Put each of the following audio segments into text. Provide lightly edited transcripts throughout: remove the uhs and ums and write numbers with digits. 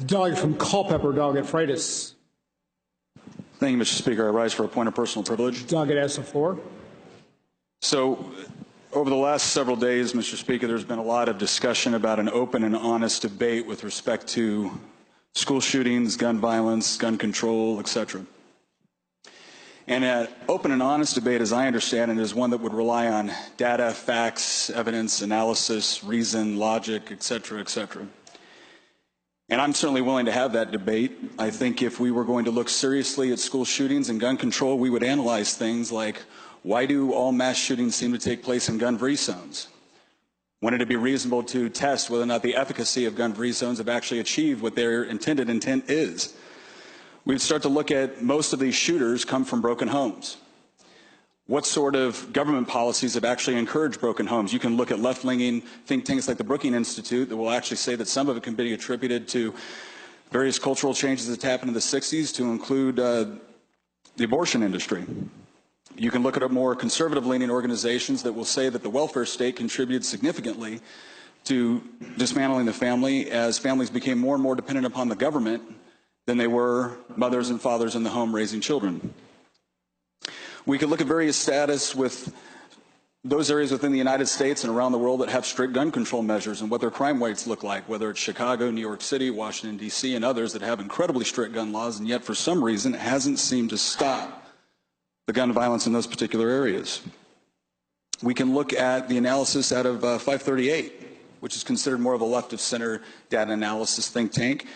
Delegate from Culpeper, Delegate Freitas. Thank you, Mr. Speaker. I rise for a point of personal privilege. Delegate has the floor. So, over the last several days, Mr. Speaker, there's been a lot of discussion about an open and honest debate with respect to school shootings, gun violence, gun control, etc. And an open and honest debate, as I understand it, is one that would rely on data, facts, evidence, analysis, reason, logic, etc., etc. And I'm certainly willing to have that debate. I think if we were going to look seriously at school shootings and gun control, we would analyze things like, why do all mass shootings seem to take place in gun-free zones? Wouldn't it be reasonable to test whether or not the efficacy of gun-free zones have actually achieved what their intended intent is? We'd start to look at most of these shooters come from broken homes. What sort of government policies have actually encouraged broken homes? You can look at left-leaning think tanks like the Brookings Institute that will actually say that some of it can be attributed to various cultural changes that happened in the 60s, to include the abortion industry. You can look at more conservative-leaning organizations that will say that the welfare state contributed significantly to dismantling the family as families became more and more dependent upon the government than they were mothers and fathers in the home raising children. We could look at various status with those areas within the United States and around the world that have strict gun control measures and what their crime rates look like, whether it's Chicago, New York City, Washington, D.C., and others that have incredibly strict gun laws, and yet for some reason it hasn't seemed to stop the gun violence in those particular areas. We can look at the analysis out of 538, which is considered more of a left-of-center data analysis think tank,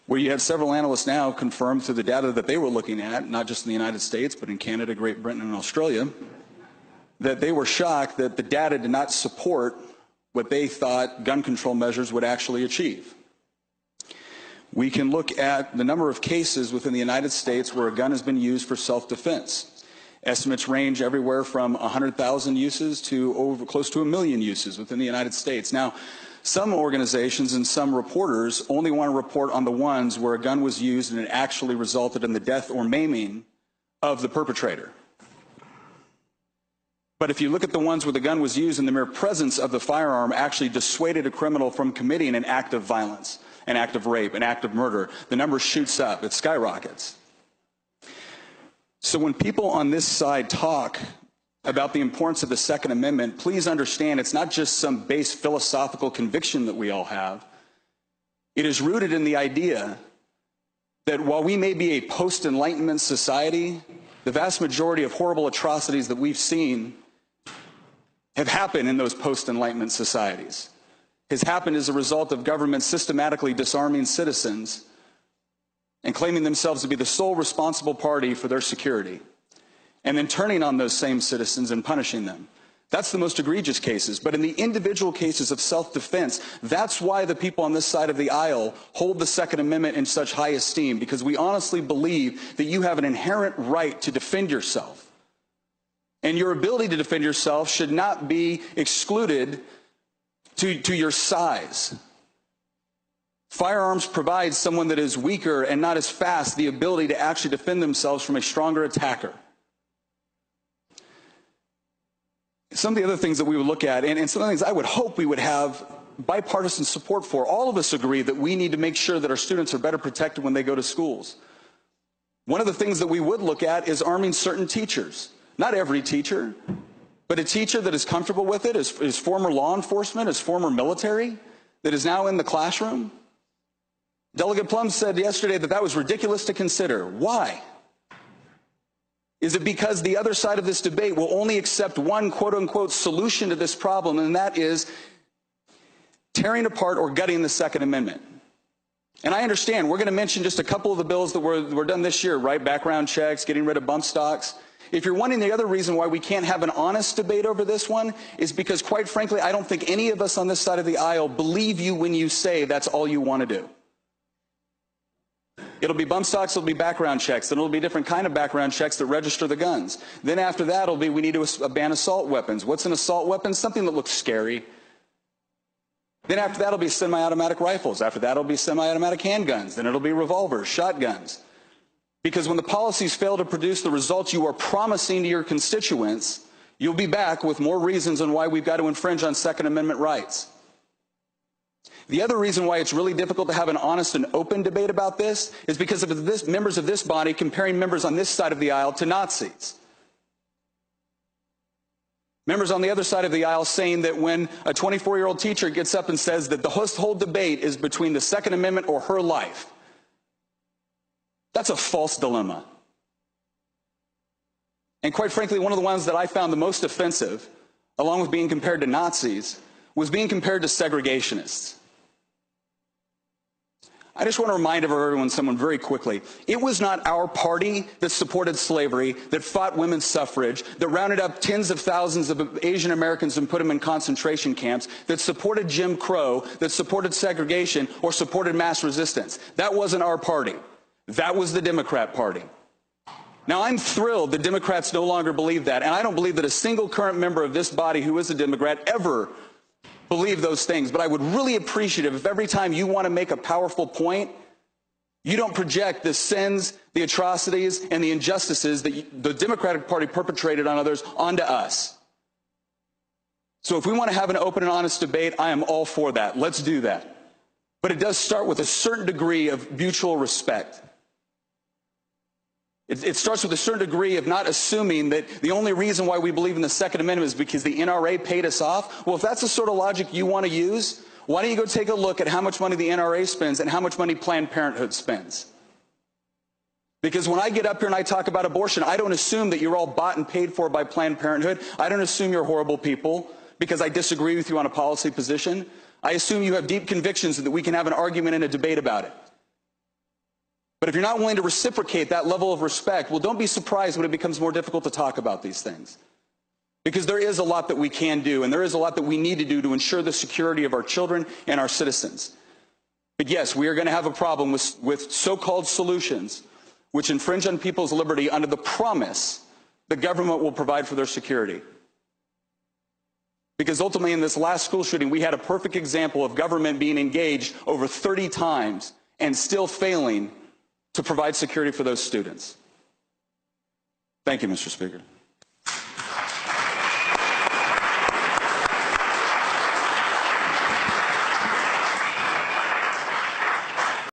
where you have several analysts now confirm through the data that they were looking at, not just in the United States, but in Canada, Great Britain, and Australia, that they were shocked that the data did not support what they thought gun control measures would actually achieve. We can look at the number of cases within the United States where a gun has been used for self-defense. Estimates range everywhere from 100,000 uses to close to 1 million uses within the United States. Now, some organizations and some reporters only want to report on the ones where a gun was used and it actually resulted in the death or maiming of the perpetrator. But if you look at the ones where the gun was used and the mere presence of the firearm actually dissuaded a criminal from committing an act of violence, an act of rape, an act of murder, the number shoots up, it skyrockets. So when people on this side talk about the importance of the Second Amendment, please understand it's not just some base philosophical conviction that we all have. It is rooted in the idea that while we may be a post-Enlightenment society, the vast majority of horrible atrocities that we've seen have happened in those post-Enlightenment societies. Has happened as a result of government systematically disarming citizens and claiming themselves to be the sole responsible party for their security, and then turning on those same citizens and punishing them. That's the most egregious cases. But in the individual cases of self-defense, that's why the people on this side of the aisle hold the Second Amendment in such high esteem, because we honestly believe that you have an inherent right to defend yourself. And your ability to defend yourself should not be excluded to your size. Firearms provide someone that is weaker and not as fast the ability to actually defend themselves from a stronger attacker. Some of the other things that we would look at, and some of the things I would hope we would have bipartisan support for, all of us agree that we need to make sure that our students are better protected when they go to schools. One of the things that we would look at is arming certain teachers. Not every teacher, but a teacher that is comfortable with it, is former law enforcement, is former military, that is now in the classroom. Delegate Plum said yesterday that that was ridiculous to consider. Why? Is it because the other side of this debate will only accept one quote-unquote solution to this problem, and that is tearing apart or gutting the Second Amendment? And I understand, we're going to mention just a couple of the bills that were done this year, right? Background checks, getting rid of bump stocks. If you're wondering the other reason why we can't have an honest debate over this one, is because, quite frankly, I don't think any of us on this side of the aisle believe you when you say that's all you want to do. It'll be bump stocks, it'll be background checks, then it'll be different kind of background checks that register the guns. Then after that, it'll be we need to ban assault weapons. What's an assault weapon? Something that looks scary. Then after that, it'll be semi-automatic rifles. After that, it'll be semi-automatic handguns. Then it'll be revolvers, shotguns. Because when the policies fail to produce the results you are promising to your constituents, you'll be back with more reasons on why we've got to infringe on Second Amendment rights. The other reason why it's really difficult to have an honest and open debate about this is because of this, members of this body comparing members on this side of the aisle to Nazis. Members on the other side of the aisle saying that when a 24-year-old teacher gets up and says that the whole debate is between the Second Amendment or her life, that's a false dilemma. And quite frankly, one of the ones that I found the most offensive, along with being compared to Nazis, was being compared to segregationists. I just want to remind everyone someone very quickly. It was not our party that supported slavery, that fought women's suffrage, that rounded up tens of thousands of Asian Americans and put them in concentration camps, that supported Jim Crow, that supported segregation, or supported mass resistance. That wasn't our party. That was the Democrat Party. Now, I'm thrilled that Democrats no longer believe that, and I don't believe that a single current member of this body who is a Democrat ever believe those things, but I would really appreciate it if every time you want to make a powerful point, you don't project the sins, the atrocities, and the injustices that the Democratic Party perpetrated on others onto us. So if we want to have an open and honest debate, I am all for that. Let's do that. But it does start with a certain degree of mutual respect. It starts with a certain degree of not assuming that the only reason why we believe in the Second Amendment is because the NRA paid us off. Well, if that's the sort of logic you want to use, why don't you go take a look at how much money the NRA spends and how much money Planned Parenthood spends? Because when I get up here and I talk about abortion, I don't assume that you're all bought and paid for by Planned Parenthood. I don't assume you're horrible people because I disagree with you on a policy position. I assume you have deep convictions and that we can have an argument and a debate about it. But if you're not willing to reciprocate that level of respect, well, don't be surprised when it becomes more difficult to talk about these things. Because there is a lot that we can do, and there is a lot that we need to do to ensure the security of our children and our citizens. But yes, we are going to have a problem with so-called solutions which infringe on people's liberty under the promise the government will provide for their security. Because ultimately in this last school shooting, we had a perfect example of government being engaged over 30 times and still failing to provide security for those students. Thank you, Mr. Speaker.